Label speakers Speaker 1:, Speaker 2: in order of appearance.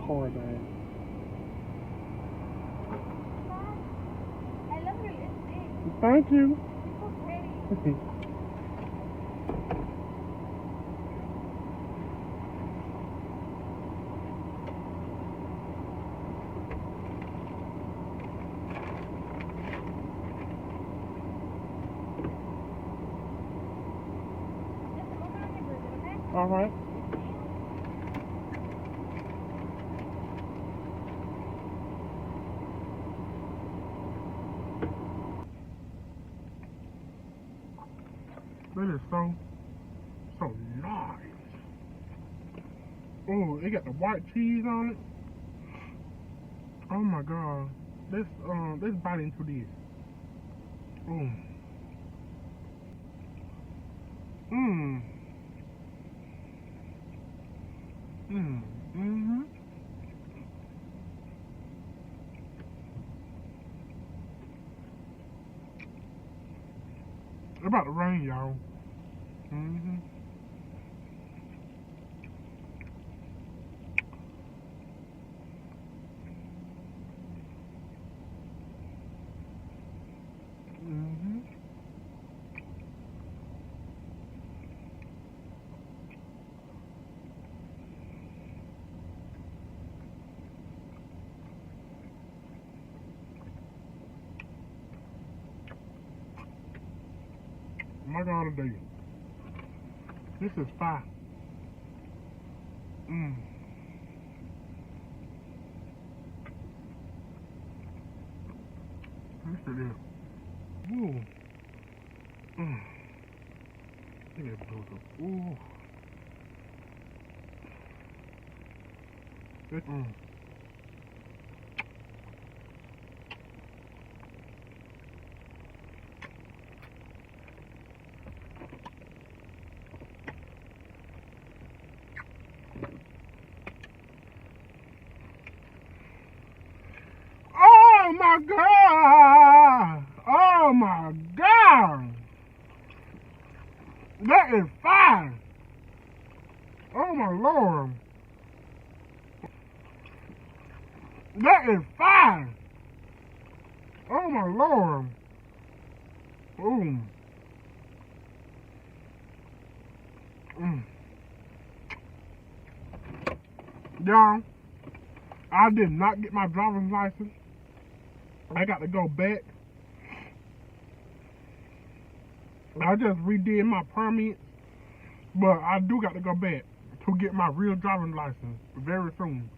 Speaker 1: car down.
Speaker 2: I love your lipstick.
Speaker 1: Thank you.
Speaker 2: It's so pretty.
Speaker 1: All right. That is so nice. Oh, it got the white cheese on it. Oh my god. Let's bite into this. Mmm. Mmm. Mmm. Mm-hmm. It's about to rain, y'all. Mm-hmm. Mm-hmm. My god, today. This is fire. Mmm. This is it. Ooh. Mmm. Look at those. Ooh. Mmm. Oh my god! Oh my god! That is fire! Oh my lord! That is fire! Oh my lord! Ooh. Y'all, I did not get my driver's license. I got to go back. I just redid my permit, but I do got to go back to get my real driving license very soon.